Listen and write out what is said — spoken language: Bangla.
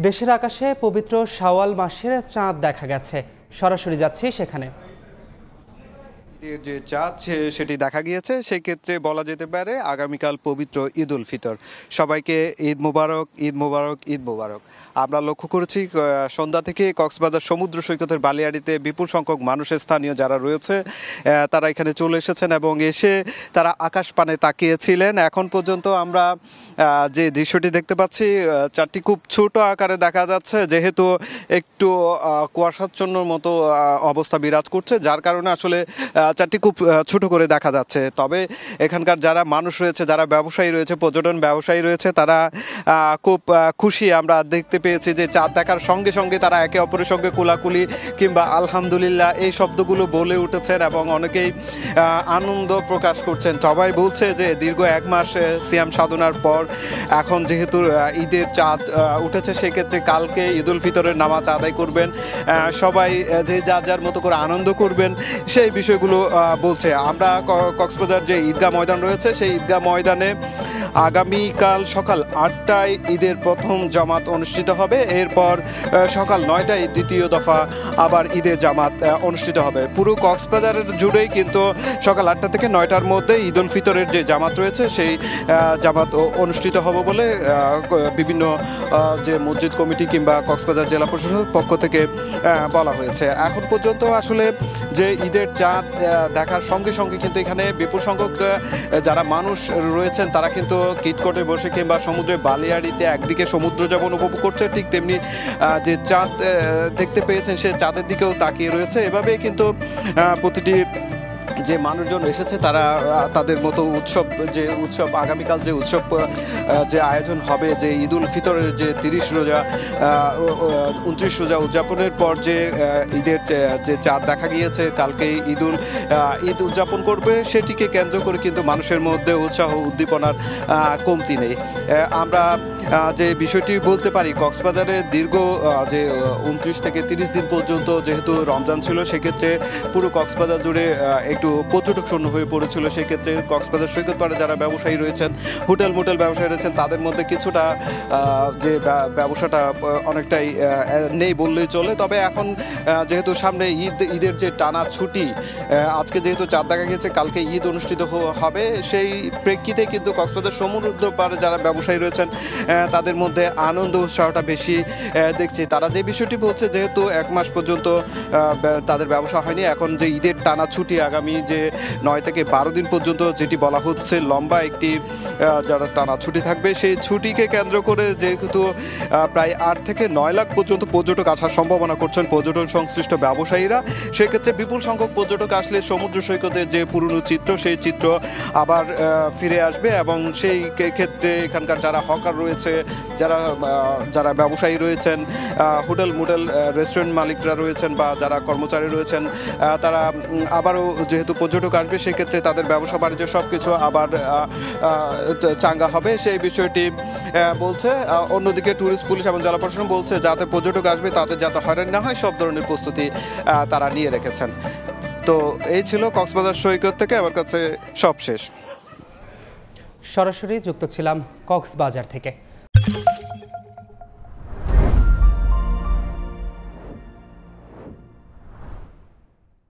দেশের আকাশে পবিত্র শাওয়াল মাসের চাঁদ দেখা গেছে। সরাসরি যাচ্ছি সেখানে। ঈদের যে চাঁদ সেটি দেখা গিয়েছে, সেক্ষেত্রে বলা যেতে পারে আগামীকাল পবিত্র ঈদ উল ফিতর। সবাইকে ঈদ মোবারক, ঈদ মোবারক, ঈদ মোবারক। আমরা লক্ষ্য করেছি সন্ধ্যা থেকে কক্সবাজার সমুদ্র সৈকতের বালিয়াড়িতে বিপুল সংখ্যক মানুষের স্থানীয় যারা রয়েছে তারা এখানে চলে এসেছেন এবং এসে তারা আকাশ পানে তাকিয়েছিলেন। এখন পর্যন্ত আমরা যে দৃশ্যটি দেখতে পাচ্ছি, চাঁদটি খুব ছোট আকারে দেখা যাচ্ছে, যেহেতু একটু কুয়াশাচ্ছন্নর মতো অবস্থা বিরাজ করছে, যার কারণে আসলে চাঁদটি খুব ছোট করে দেখা যাচ্ছে। তবে এখানকার যারা মানুষ রয়েছে, যারা ব্যবসায়ী রয়েছে, পর্যটন ব্যবসায়ী রয়েছে, তারা খুব খুশি। আমরা দেখতে পেয়েছি যে চাঁদ দেখার সঙ্গে সঙ্গে তারা একে অপরের সঙ্গে কোলাকুলি কিংবা আলহামদুলিল্লাহ এই শব্দগুলো বলে উঠেছেন এবং অনেকেই আনন্দ প্রকাশ করছেন। সবাই বলছে যে দীর্ঘ এক মাস সিয়াম সাধনার পর এখন যেহেতু ঈদের চাঁদ উঠেছে, সেক্ষেত্রে কালকে ঈদ উল ফিতরের নামাজ আদায় করবেন, সবাই যে যার যার মতো করে আনন্দ করবেন, সেই বিষয়গুলো বলছে। আমরা কক্সবাজার যে ঈদগাহ ময়দান রয়েছে, সেই ঈদগাহ ময়দানে আগামীকাল সকাল 8টায় ঈদের প্রথম জামাত অনুষ্ঠিত হবে। এরপর সকাল 9টায় দ্বিতীয় দফা আবার ঈদের জামাত অনুষ্ঠিত হবে। পুরো কক্সবাজারের জুড়েই কিন্তু সকাল 8টা থেকে 9টার মধ্যে ঈদ উল ফিতরের যে জামাত রয়েছে, সেই জামাত অনুষ্ঠিত হবে বলে বিভিন্ন যে মসজিদ কমিটি কিংবা কক্সবাজার জেলা প্রশাসনের পক্ষ থেকে বলা হয়েছে। এখন পর্যন্ত আসলে যে ঈদের চাঁদ দেখার সঙ্গে সঙ্গে কিন্তু এখানে বিপুল সংখ্যক যারা মানুষ রয়েছেন, তারা কিন্তু কিটকটে বসে কিংবা সমুদ্রের বালিয়াড়িতে একদিকে সমুদ্র যেমন উপভোগ করছে, ঠিক তেমনি যে চাঁদ দেখতে পেয়েছেন সে চাঁদের দিকেও তাকিয়ে রয়েছে। এভাবেই কিন্তু প্রতিটি যে মানুষজন এসেছে তারা তাদের মতো উৎসব আগামীকাল যে উৎসব যে আয়োজন হবে, যে ঈদ উল ফিতরের যে 30 রোজা 29 রোজা উদযাপনের পর যে ঈদের যে চাঁদ দেখা গিয়েছে, কালকে ঈদ উদযাপন করবে, সেটিকে কেন্দ্র করে কিন্তু মানুষের মধ্যে উৎসাহ উদ্দীপনার কমতি নেই। আমরা যে বিষয়টি বলতে পারি, কক্সবাজারে দীর্ঘ যে 29 থেকে 30 দিন পর্যন্ত যেহেতু রমজান ছিল, সেক্ষেত্রে পুরো কক্সবাজার জুড়ে একটু পর্যটক শূন্য হয়ে পড়েছিল। সেক্ষেত্রে কক্সবাজার সৈকত পাড়ে যারা ব্যবসায়ী রয়েছেন, হোটেল ব্যবসায়ী রয়েছেন, তাদের মধ্যে কিছুটা যে ব্যবসাটা অনেকটাই নেই বললেই চলে। তবে এখন যেহেতু সামনে ঈদের যে টানা ছুটি, আজকে যেহেতু চাঁদ দেখা গেছে, কালকে ঈদ অনুষ্ঠিত হবে, সেই প্রেক্ষিতে কিন্তু কক্সবাজার সমুদ্র পাড়ে যারা ব্যবসায়ী রয়েছেন তাদের মধ্যে আনন্দ উৎসাহটা বেশি দেখছি। তারা যে বিষয়টি বলছে, যেহেতু এক মাস পর্যন্ত তাদের ব্যবসা হয়নি, এখন যে ঈদের টানা ছুটি আগামী যে 9 থেকে 12 দিন পর্যন্ত যেটি বলা হচ্ছে লম্বা একটি যারা টানা ছুটি থাকবে, সেই ছুটিকে কেন্দ্র করে যেহেতু প্রায় 8 থেকে 9 লাখ পর্যন্ত পর্যটক আসার সম্ভাবনা করছেন পর্যটন সংশ্লিষ্ট ব্যবসায়ীরা। সেক্ষেত্রে বিপুল সংখ্যক পর্যটক আসলে সমুদ্র সৈকতের যে পুরনো চিত্র, সেই চিত্র আবার ফিরে আসবে এবং সেই ক্ষেত্রে এখানকার যারা হকার রয়েছে, যারা ব্যবসায়ী রয়েছেন, হোটেল রেস্টুরেন্ট মালিকরা রয়েছেন বা যারা কর্মচারী রয়েছেন, তারা আবারও যেহেতু পর্যটক আসবে, সেক্ষেত্রে তাদের ব্যবসা বাণিজ্য সব কিছু আবার চাঙ্গা হবে, সেই বিষয়টি বলছে। অন্যদিকে ট্যুরিস্ট পুলিশ এবং জেলা প্রশাসন বলছে যাতে পর্যটক আসবে তাদের যাতে হয়রান না হয়, সব ধরনের প্রস্তুতি তারা নিয়ে রেখেছেন। তো এই ছিল কক্সবাজার সৈকত থেকে আমার কাছে সব শেষ। সরাসরি যুক্ত ছিলাম কক্সবাজার থেকে।